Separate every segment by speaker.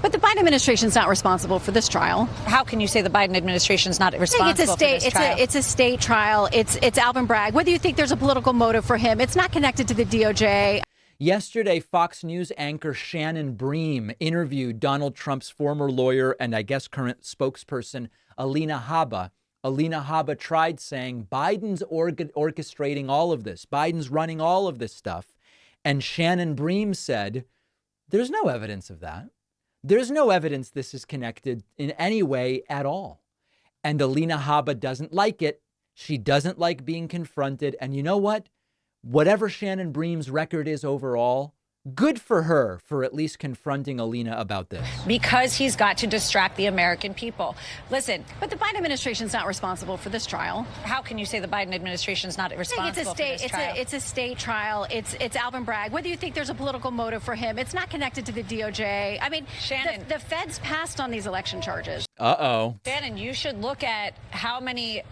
Speaker 1: But the Biden administration is not responsible for this trial.
Speaker 2: How can you say the Biden administration is not responsible for this trial?
Speaker 1: It's a state trial. It's Alvin Bragg. Whether you think there's a political motive for him, it's not connected to the DOJ.
Speaker 3: Yesterday, Fox News anchor Shannon Bream interviewed Donald Trump's former lawyer and I guess current spokesperson, Alina Habba. Alina Habba tried saying Biden's orchestrating all of this. Biden's running all of this stuff. And Shannon Bream said, there's no evidence of that. There's no evidence this is connected in any way at all. And Alina Habba doesn't like it. She doesn't like being confronted. And you know what? Whatever Shannon Bream's record is overall, good for her for at least confronting Alina about this.
Speaker 2: Because he's got to distract the American people. Listen,
Speaker 1: but the Biden administration is not responsible for this trial.
Speaker 2: How can you say the Biden administration is not responsible for this trial?
Speaker 1: It's a state trial. It's Alvin Bragg. Whether you think there's a political motive for him, it's not connected to the DOJ. I mean,
Speaker 2: Shannon,
Speaker 1: the feds passed on these election charges.
Speaker 2: Shannon, you should look at how many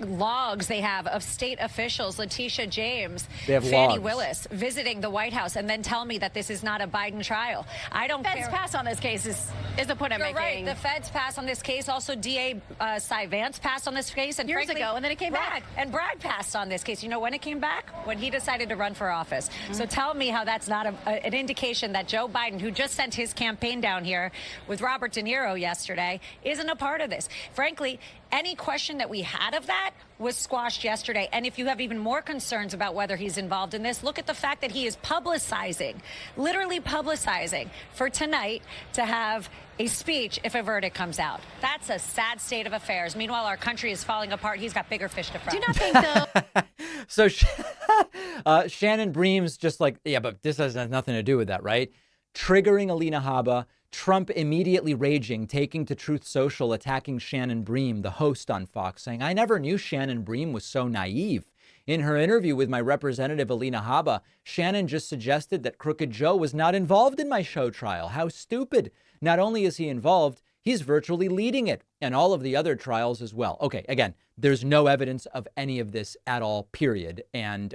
Speaker 2: logs they have of state officials, Letitia James, Fannie Willis, visiting the White House, and then tell me that this is not a Biden trial. I don't care.
Speaker 1: The feds pass on this case is the point I'm making.
Speaker 2: You're right. The feds pass on this case. Also, DA Cy Vance passed on this case. And
Speaker 1: years ago, and then it came back.
Speaker 2: And Bragg passed on this case. You know when it came back? When he decided to run for office. So tell me how that's not an indication that Joe Biden, who just sent his campaign down here with Robert De Niro yesterday, isn't a part of this. Frankly, any question that we had of that was squashed yesterday. And if you have even more concerns about whether he's involved in this, look at the fact that he is publicizing, literally publicizing for tonight to have a speech if a verdict comes out. That's a sad state of affairs. Meanwhile, our country is falling apart. He's got bigger fish to fry.
Speaker 1: Do you not think, though?
Speaker 3: So Shannon Bream's just like, yeah, but this has nothing to do with that, right? Triggering Alina Habba. Trump immediately raging, taking to Truth Social, attacking Shannon Bream, the host on Fox, saying, I never knew Shannon Bream was so naive. In her interview with my representative, Alina Habba, Shannon just suggested that Crooked Joe was not involved in my show trial. How stupid. Not only is he involved, he's virtually leading it and all of the other trials as well. Okay, again, there's no evidence of any of this at all, period. And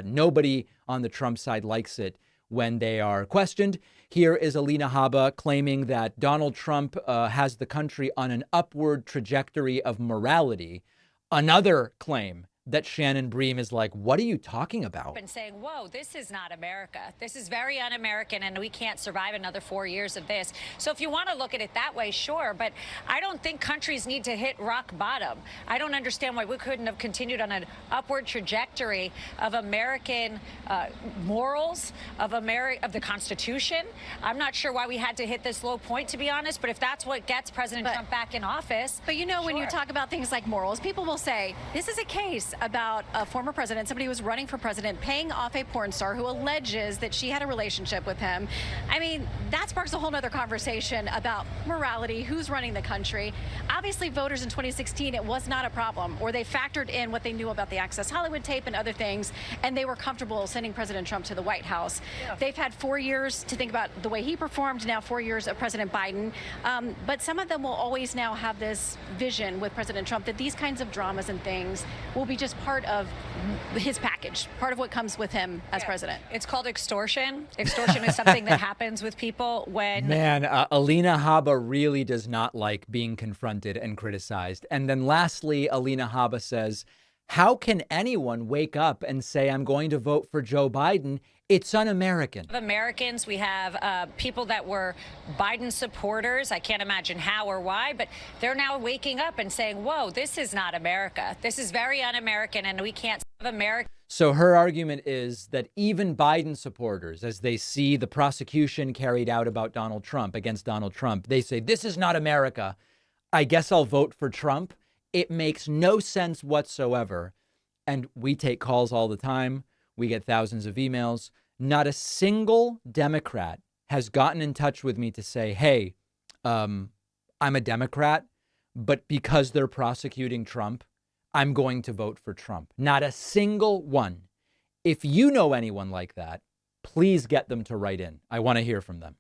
Speaker 3: nobody on the Trump side likes it when they are questioned. Here is Alina Habba claiming that Donald Trump has the country on an upward trajectory of morality. Another claim that Shannon Bream is like, what are you talking about?
Speaker 2: And saying, whoa, this is not America. This is very un-American, and we can't survive another 4 years of this. So if you want to look at it that way, sure. But I don't think countries need to hit rock bottom. I don't understand why we couldn't have continued on an upward trajectory of American morals, of the Constitution. I'm not sure why we had to hit this low point, to be honest. But if that's what gets President Trump back in office.
Speaker 1: But you know, when you talk about things like morals, people will say, this is a case about a former president, somebody who was running for president, paying off a porn star who alleges that she had a relationship with him. I mean, that sparks a whole nother conversation about morality, who's running the country. Obviously, voters in 2016, it was not a problem, or they factored in what they knew about the Access Hollywood tape and other things, and they were comfortable sending President Trump to the White House. Yeah. They've had 4 years to think about the way he performed, now 4 years of President Biden. But some of them will always now have this vision with President Trump that these kinds of dramas and things will be just part of his package, part of what comes with him as president.
Speaker 2: It's called extortion. Extortion is something that happens with people when...
Speaker 3: Man, Alina Habba really does not like being confronted and criticized. And then lastly, Alina Habba says, how can anyone wake up and say, I'm going to vote for Joe Biden? It's un-American.
Speaker 2: Americans, we have people that were Biden supporters. I can't imagine how or why, but they're now waking up and saying, whoa, this is not America. This is very un-American, and we can't have America.
Speaker 3: So her argument is that even Biden supporters, as they see the prosecution carried out about Donald Trump, against Donald Trump, they say, this is not America. I guess I'll vote for Trump. It makes no sense whatsoever. And we take calls all the time. We get thousands of emails. Not a single Democrat has gotten in touch with me to say, hey, I'm a Democrat, but because they're prosecuting Trump, I'm going to vote for Trump. Not a single one. If you know anyone like that, please get them to write in. I want to hear from them.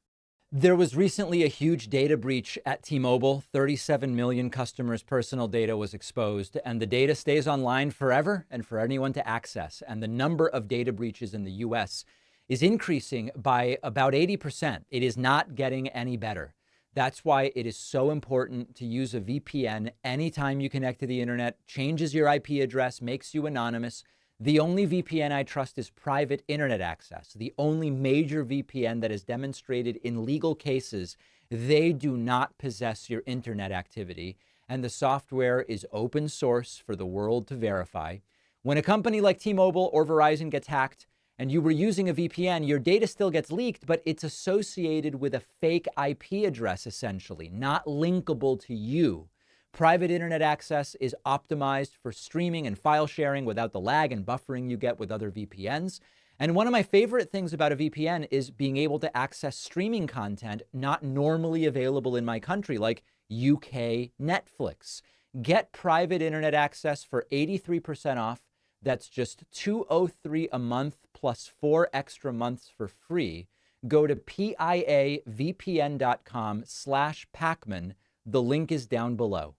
Speaker 3: There was recently a huge data breach at T-Mobile. 37 million customers' personal data was exposed, and the data stays online forever and for anyone to access. And the number of data breaches in the U.S. is increasing by about 80%. It is not getting any better. That's why it is so important to use a VPN anytime you connect to the internet. Changes your IP address, makes you anonymous. The only VPN I trust is private internet access. The only major VPN that is demonstrated in legal cases, they do not possess your internet activity. And the software is open source for the world to verify. When a company like T-Mobile or Verizon gets hacked and you were using a VPN, your data still gets leaked, but it's associated with a fake IP address, essentially, not linkable to you. Private internet access is optimized for streaming and file sharing without the lag and buffering you get with other VPNs. And one of my favorite things about a VPN is being able to access streaming content not normally available in my country, like UK Netflix. Get private internet access for 83% off. That's just $203 a month plus 4 extra months for free. Go to piavpn.com/Pacman. The link is down below.